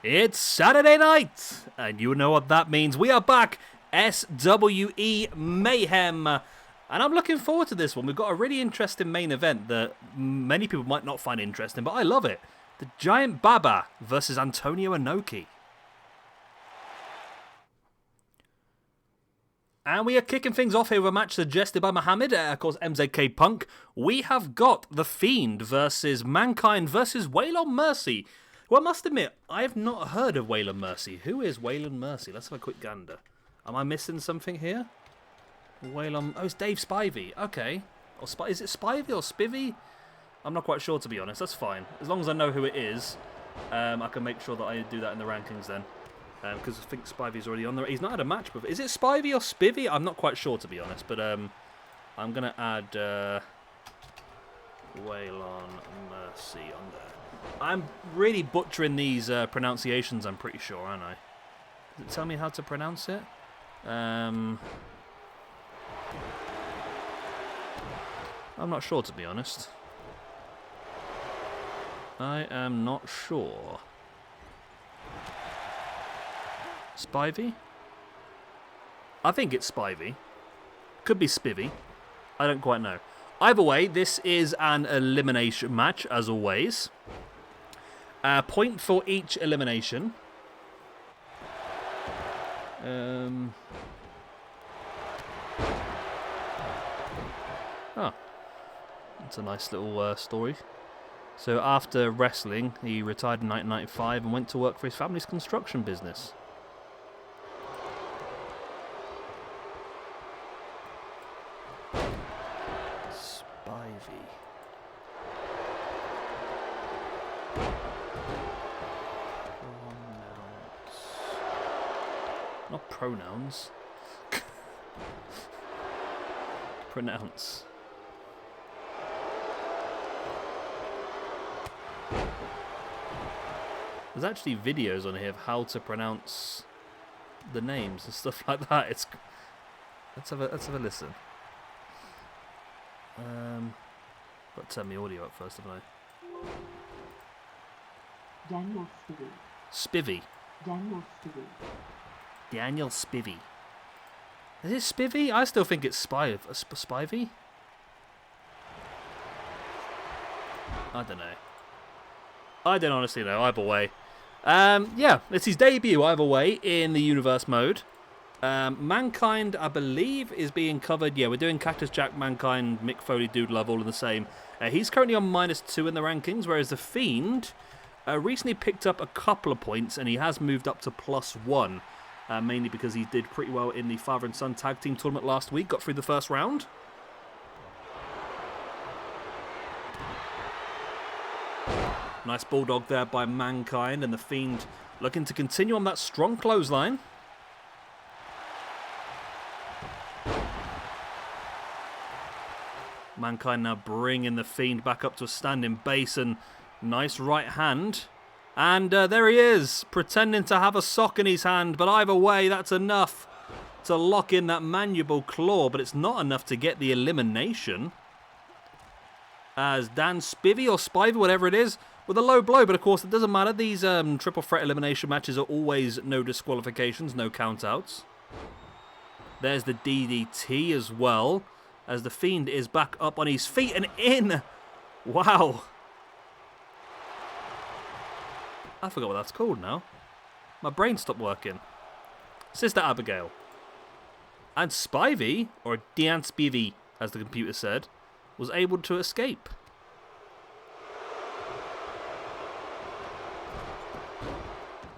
It's Saturday night, and you know what that means. We are back, SWE Mayhem, and I'm looking forward to this one. We've got a really interesting main event that many people might not find interesting, but I love it. The Giant Baba versus Antonio Inoki. And we are kicking things off here with a match suggested by Mohammed, of course, MZK Punk. We have got The Fiend versus Mankind versus Waylon Mercy. Well, I must admit, I have not heard of Waylon Mercy. Who is Waylon Mercy? Let's have a quick gander. Am I missing something here? Waylon... Oh, it's Dave Spivey. Okay. Or is it Spivey or Spivey? I'm not quite sure, to be honest. That's fine. As long as I know who it is, I can make sure that I do that in the rankings then. Because I think Spivey's already on there. He's not had a match before. Is it Spivey or Spivey? I'm not quite sure, to be honest. But I'm going to add Waylon Mercy on there. I'm really butchering these pronunciations, I'm pretty sure, aren't I? Does it tell me how to pronounce it? I'm not sure, to be honest. I am not sure. Spivey? I think it's Spivey. Could be Spivey. I don't quite know. Either way, this is an elimination match, as always. Point for each elimination. Oh. That's a nice little story. So after wrestling, he retired in 1995 and went to work for his family's construction business. Spivey. Not pronouns. Pronounce. There's actually videos on here of how to pronounce the names and stuff like that. It's let's have a listen. Got to turn the audio up first, haven't I? Daniel Spivey. Spivey. Daniel Spivey. Daniel Spivey. Is it Spivey? I still think it's Spivey. I don't know. I don't honestly know. Either way. Yeah, it's his debut either way in the universe mode. Mankind, I believe, is being covered. Yeah, we're doing Cactus Jack, Mankind, Mick Foley, Dude Love, all in the same. He's currently on -2 in the rankings, whereas The Fiend recently picked up a couple of points, and he has moved up to +1. Mainly because he did pretty well in the father and son tag team tournament last week. Got through the first round. Nice bulldog there by Mankind, and The Fiend looking to continue on that strong clothesline. Mankind now bringing The Fiend back up to a standing base, and nice right hand. And there he is, pretending to have a sock in his hand, but either way, that's enough to lock in that mandible claw, but it's not enough to get the elimination. As Dan Spivey or Spivey, whatever it is, with a low blow, but of course it doesn't matter. These triple threat elimination matches are always no disqualifications, no countouts. There's the DDT as well, as The Fiend is back up on his feet and in. Wow. I forgot what that's called now. My brain stopped working. Sister Abigail. And Spivey, or Dan Spivey, as the computer said, was able to escape.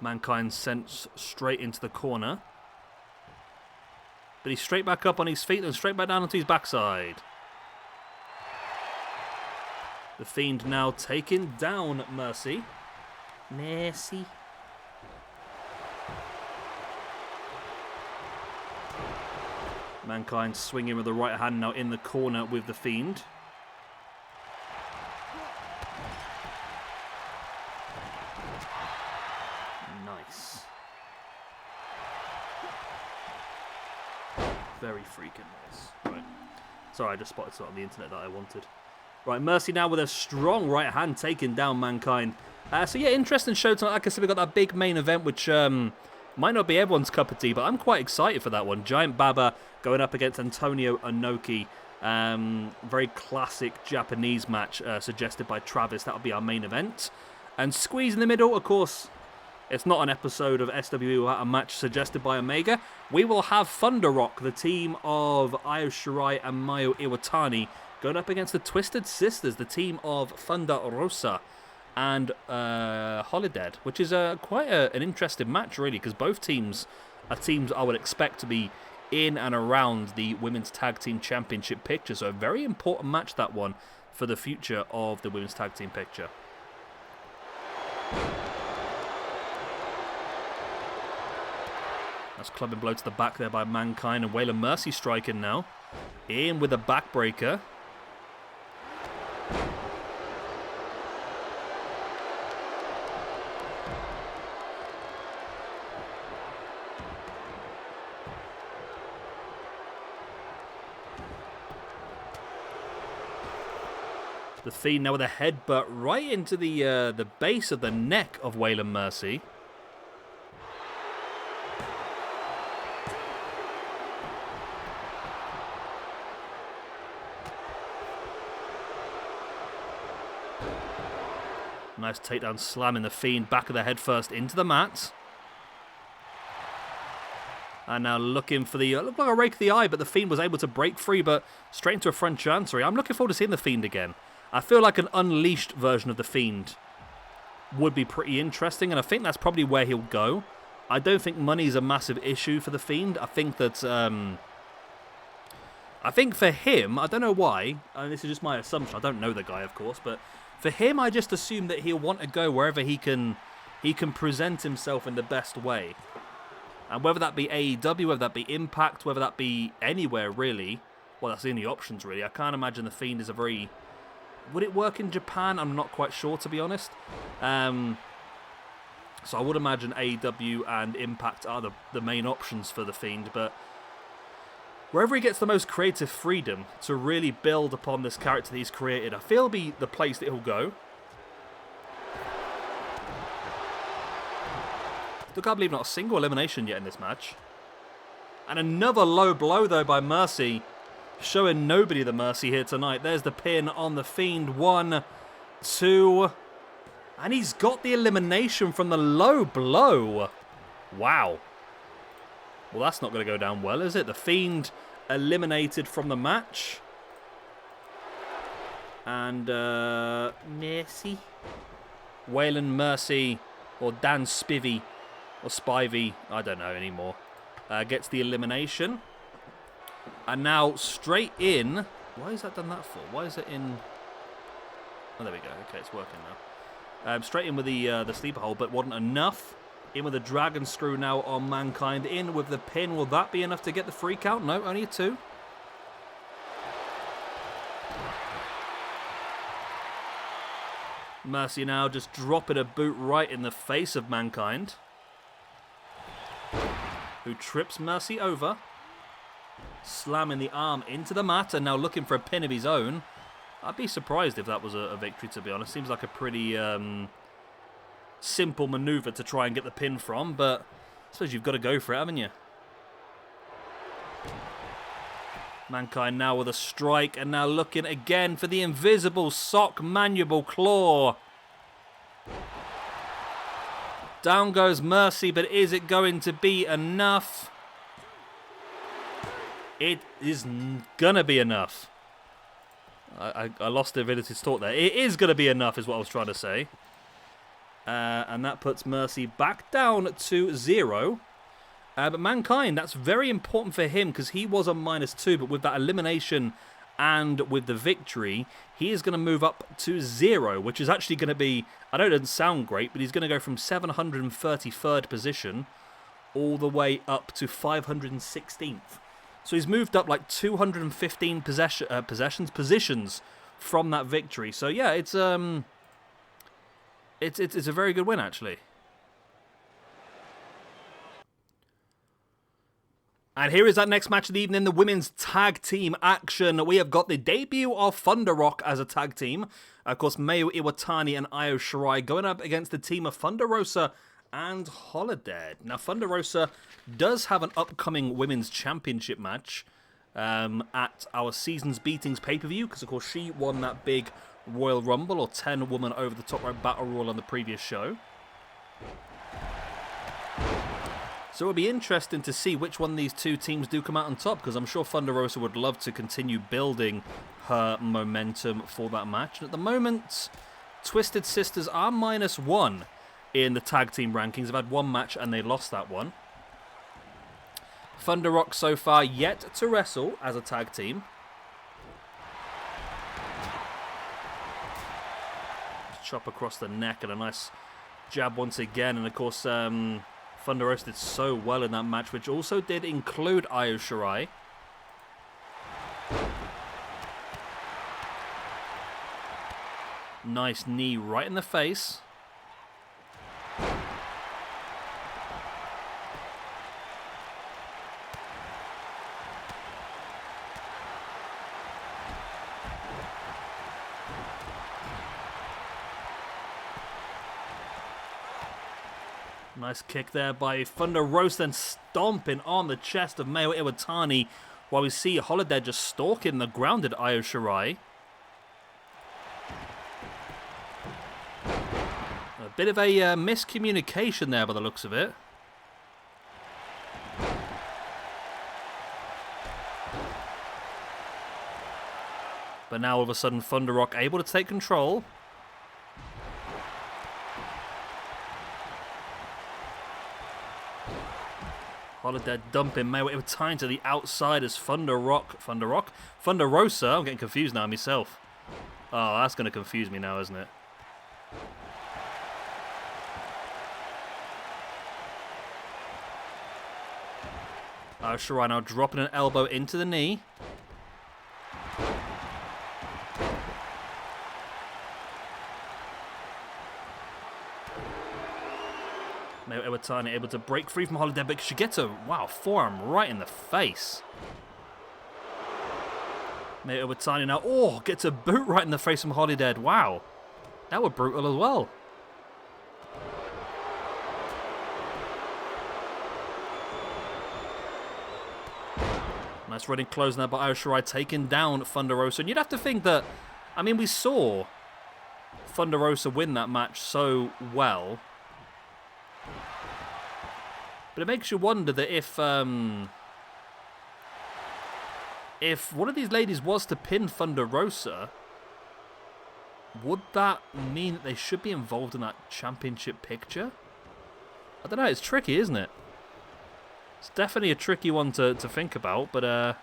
Mankind sent straight into the corner. But he's straight back up on his feet and straight back down onto his backside. The Fiend now taking down Mercy. Mercy. Mankind swinging with the right hand now in the corner with The Fiend. Nice. Very freaking nice. Right. Sorry, I just spotted something on the internet that I wanted. Right, Mercy now with a strong right hand taking down Mankind. So yeah, interesting show tonight. Like I said, we got that big main event, which might not be everyone's cup of tea, but I'm quite excited for that one. Giant Baba going up against Antonio Inoki. Very classic Japanese match suggested by Travis. That'll be our main event. And squeeze in the middle, of course, it's not an episode of SWE without a match suggested by Omega. We will have Thunder Rock, the team of Io Shirai and Mayu Iwatani, going up against the Twisted Sisters, the team of Thunder Rosa and Holidead, which is quite an interesting match, really, because both teams are teams I would expect to be in and around the Women's Tag Team Championship picture. So a very important match, that one, for the future of the Women's Tag Team picture. That's clubbing blow to the back there by Mankind, and Waylon Mercy striking now. In with a backbreaker. The Fiend now with a headbutt right into the base of the neck of Waylon Mercy. Nice takedown slam in the Fiend, back of the head first into the mat. And now looking for the, looked like a rake of the eye, but the Fiend was able to break free, but straight into a front chancery. I'm looking forward to seeing the Fiend again. I feel like an unleashed version of the Fiend would be pretty interesting, and I think that's probably where he'll go. I don't think money is a massive issue for the Fiend. I think that, I think for him, I don't know why, and this is just my assumption, I don't know the guy, of course, but for him, I just assume that he'll want to go wherever he can present himself in the best way. And whether that be AEW, whether that be Impact, whether that be anywhere, really, well, that's the only options, really. I can't imagine the Fiend is a very... Would it work in Japan? I'm not quite sure, to be honest. So I would imagine AEW and Impact are the main options for the Fiend, but wherever he gets the most creative freedom to really build upon this character that he's created, I feel will be the place that he'll go. Still can't believe not a single elimination yet in this match. And another low blow, though, by Mercy. Showing nobody the mercy here tonight. There's the pin on the Fiend. 1, 2. And he's got the elimination from the low blow. Wow. Well, that's not going to go down well, is it? The Fiend eliminated from the match. And, Mercy. Waylon Mercy, or Dan Spivey, or Spivey, I don't know anymore, gets the elimination. And now straight in. Why is that done that for? Why is it in? Oh, there we go. Okay, it's working now. Straight in with the sleeper hold, but wasn't enough. In with the dragon screw now on Mankind. In with the pin. Will that be enough to get the free count? No, only a 2. Mercy now just dropping a boot right in the face of Mankind, who trips Mercy over. Slamming the arm into the mat, and now looking for a pin of his own. I'd be surprised if that was a victory, to be honest. Seems like a pretty simple maneuver to try and get the pin from, but I suppose you've got to go for it, haven't you? Mankind now with a strike, and now looking again for the invisible sock mandible claw. Down goes Mercy, but is it going to be enough? It is gonna be enough. I lost the ability to talk there. It is gonna be enough, is what I was trying to say. And that puts Mercy back down to 0. But Mankind, that's very important for him because he was on -2. But with that elimination and with the victory, he is going to move up to 0, which is actually going to be, I know it doesn't sound great, but he's going to go from 733rd position all the way up to 516th. So he's moved up like 215 positions from that victory. So yeah, it's a very good win, actually. And here is that next match of the evening, the women's tag team action. We have got the debut of Thunder Rock as a tag team. Of course, Mayu Iwatani and Io Shirai going up against the team of Thunder Rosa and Holiday. Now, Thunder Rosa does have an upcoming women's championship match at our Seasons Beatings pay-per-view, because, of course, she won that big Royal Rumble, or 10-woman over-the-top rope battle royal on the previous show. So it'll be interesting to see which one of these two teams do come out on top, because I'm sure Thunder Rosa would love to continue building her momentum for that match. And at the moment, Twisted Sisters are -1 in the tag team rankings. They've had one match and they lost that one. Thunder Rock so far yet to wrestle as a tag team. Chop across the neck and a nice jab once again. And of course, Thunder Rosa did so well in that match, which also did include Io Shirai. Nice knee right in the face. Nice kick there by Thunder Rosa, then stomping on the chest of Mayu Iwatani, while we see Holiday just stalking the grounded Io Shirai. A bit of a miscommunication there by the looks of it. But now all of a sudden Thunder Rock able to take control. Holiday dumping Mayu Iwatani to the outside as Thunder Rosa. I'm getting confused now myself. Oh, that's going to confuse me now, isn't it? Shirai now dropping an elbow into the knee. Mayu Iwatani able to break free from Holiday, but she gets a, forearm right in the face. Mayu Iwatani now, gets a boot right in the face from Holiday. Wow, that was brutal as well. Nice running close now by Io Shirai, taking down Thunder Rosa. And you'd have to think that, I mean, we saw Thunder Rosa win that match so well. But it makes you wonder that if one of these ladies was to pin Thunder Rosa, would that mean that they should be involved in that championship picture? I don't know, it's tricky, isn't it? It's definitely a tricky one to think about, but we'll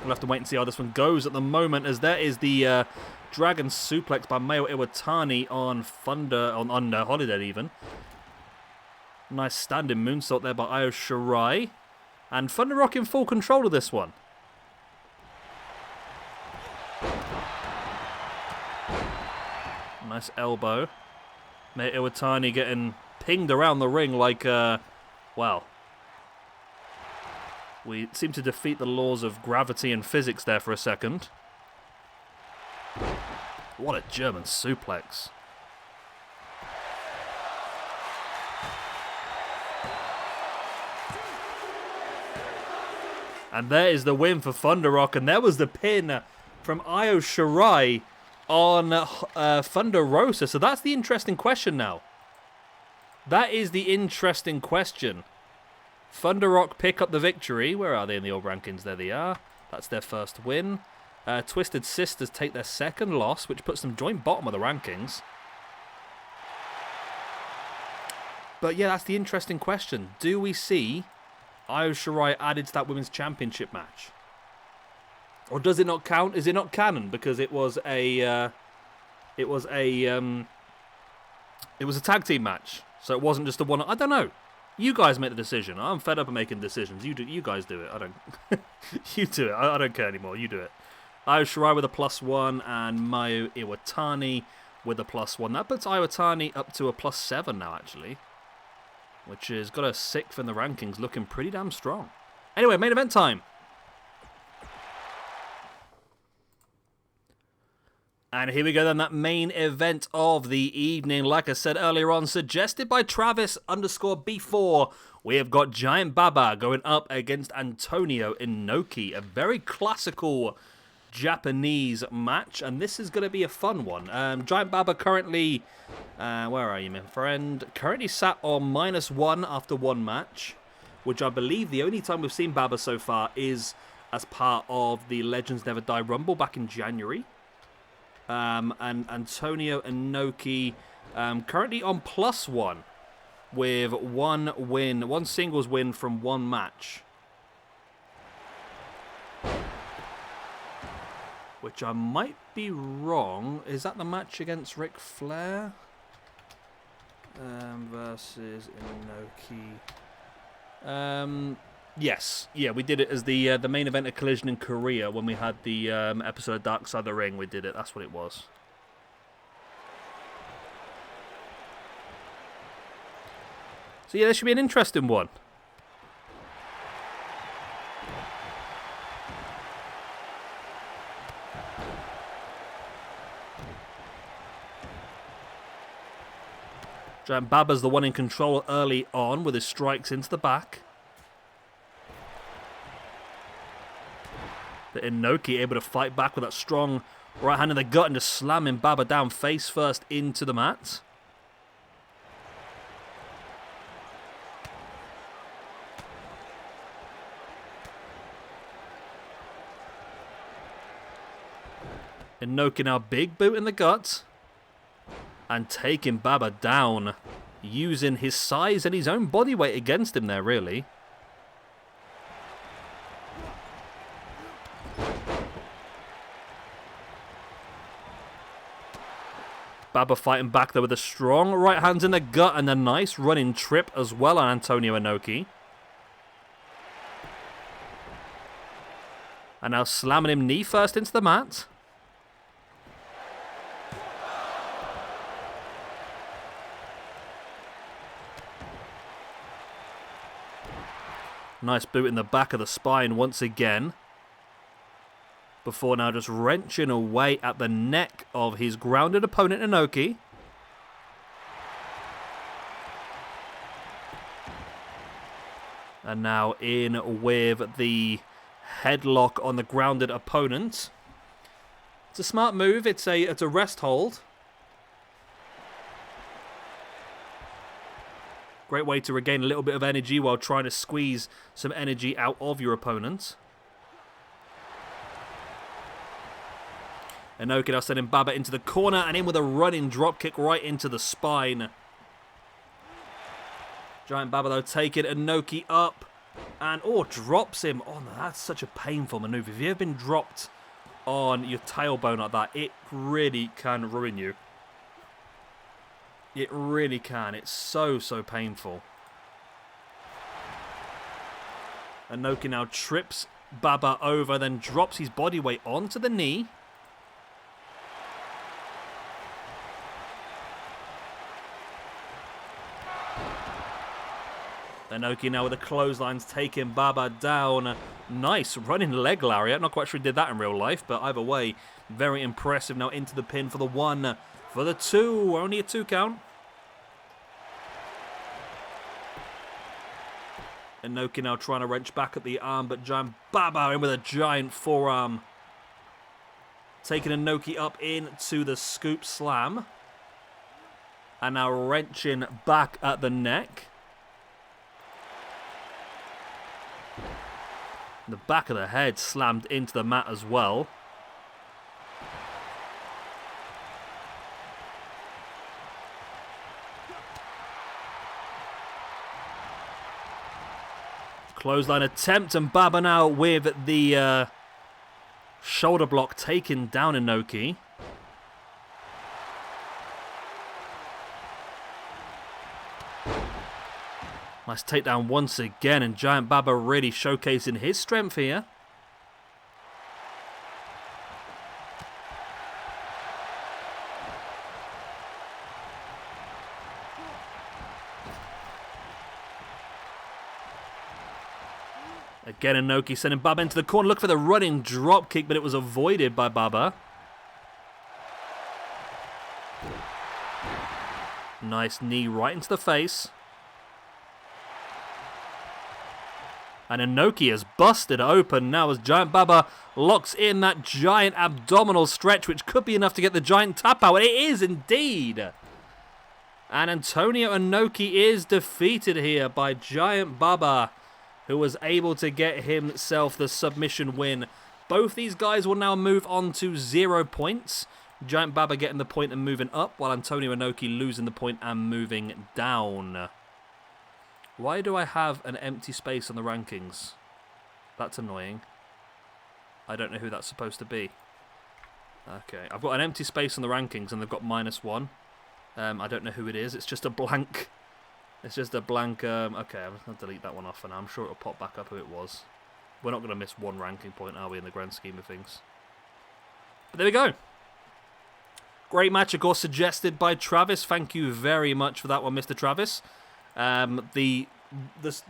have to wait and see how this one goes at the moment, as there is the Dragon Suplex by Mayu Iwatani on Holiday even. Nice standing moonsault there by Io Shirai. And Thunder Rock in full control of this one. Nice elbow. Mayu Iwatani getting pinged around the ring like, we seem to defeat the laws of gravity and physics there for a second. What a German suplex. And there is the win for Thunder Rock, and there was the pin from Io Shirai on Thunder Rosa. So that's the interesting question now. That is the interesting question. Thunder Rock pick up the victory. Where are they in the old rankings? There they are. That's their first win. Twisted Sisters take their second loss, which puts them joint bottom of the rankings. But yeah, that's the interesting question. Do we see Io Shirai added to that women's championship match? Or does it not count? Is it not canon because it was a tag team match, so it wasn't just a one. I don't know. You guys make the decision. I'm fed up of making decisions. You guys do it. I don't. You do it. I don't care anymore. You do it. Io Shirai with a +1 and Mayu Iwatani with a +1. That puts Iwatani up to a +7 now, actually. which has got us 6th in the rankings, looking pretty damn strong. Anyway, main event time. And here we go then, that main event of the evening. Like I said earlier on, suggested by Travis_B4, we have got Giant Baba going up against Antonio Inoki. A very classical Japanese match, and this is going to be a fun one. Giant Baba currently, where are you, my friend? Currently sat on -1 after one match, which I believe the only time we've seen Baba so far is as part of the Legends Never Die Rumble back in January. And Antonio Inoki currently on +1 with one singles win from one match. Which I might be wrong. Is that the match against Ric Flair? Versus Inoki. Yes. Yeah, we did it as the main event of Collision in Korea when we had the episode of Dark Side of the Ring. We did it. That's what it was. So yeah, this should be an interesting one. Giant Baba's the one in control early on with his strikes into the back. But Inoki able to fight back with that strong right hand in the gut and just slamming Baba down face first into the mat. Inoki now big boot in the gut. And taking Baba down, using his size and his own body weight against him there, really. Baba fighting back there with a strong right hands in the gut and a nice running trip as well on Antonio Inoki. And now slamming him knee first into the mat. Nice boot in the back of the spine once again. Before now just wrenching away at the neck of his grounded opponent, Inoki. And now in with the headlock on the grounded opponent. It's a smart move. It's a rest hold. Great way to regain a little bit of energy while trying to squeeze some energy out of your opponent. Inoki now sending Baba into the corner and in with a running dropkick right into the spine. Giant Baba though taking Inoki up and drops him. Oh, no, that's such a painful maneuver. If you've ever been dropped on your tailbone like that, it really can ruin you. It really can. It's so painful. Inoki now trips Baba over, then drops his body weight onto the knee. Inoki now with the clotheslines taking Baba down. Nice running leg lariat. Not quite sure he did that in real life, but either way, very impressive. Now into the pin for the 1. For the 2, only a 2 count. Inoki now trying to wrench back at the arm, but Giant Baba in with a giant forearm. Taking Inoki up into the scoop slam. And now wrenching back at the neck. The back of the head slammed into the mat as well. Clothesline attempt, and Baba now with the shoulder block taking down Inoki. Nice takedown once again, and Giant Baba really showcasing his strength here. Again, Inoki sending Baba into the corner. Look for the running drop kick, but it was avoided by Baba. Nice knee right into the face. And Inoki is busted open now as Giant Baba locks in that giant abdominal stretch, which could be enough to get the giant tap out. It is indeed. And Antonio Inoki is defeated here by Giant Baba, who was able to get himself the submission win. Both these guys will now move on to 0 points. Giant Baba getting the point and moving up, while Antonio Inoki losing the point and moving down. Why do I have an empty space on the rankings? That's annoying. I don't know who that's supposed to be. Okay, I've got an empty space on the rankings and they've got -1. I don't know who it is. It's just a blank. It's just a blank. Okay, I'm just going to delete that one off for now. I'm sure it'll pop back up who it was. We're not going to miss one ranking point, are we, in the grand scheme of things? But there we go. Great match, of course, suggested by Travis. Thank you very much for that one, Mr. Travis. The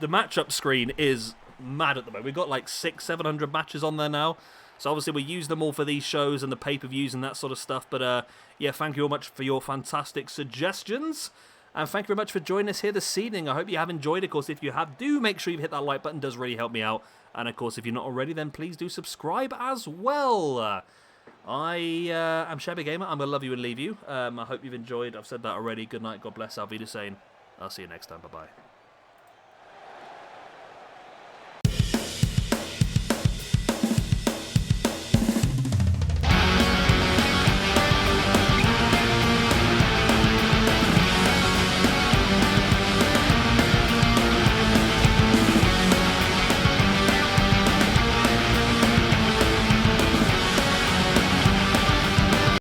matchup screen is mad at the moment. We've got like 600-700 matches on there now. So obviously we use them all for these shows and the pay-per-views and that sort of stuff. But yeah, thank you all much for your fantastic suggestions. And thank you very much for joining us here this evening. I hope you have enjoyed. Of course, if you have, do make sure you hit that like button. It does really help me out. And of course, if you're not already, then please do subscribe as well. I am Shabby Gamer. I'm going to love you and leave you. I hope you've enjoyed. I've said that already. Good night. God bless. I'll be the same. I'll see you next time. Bye-bye.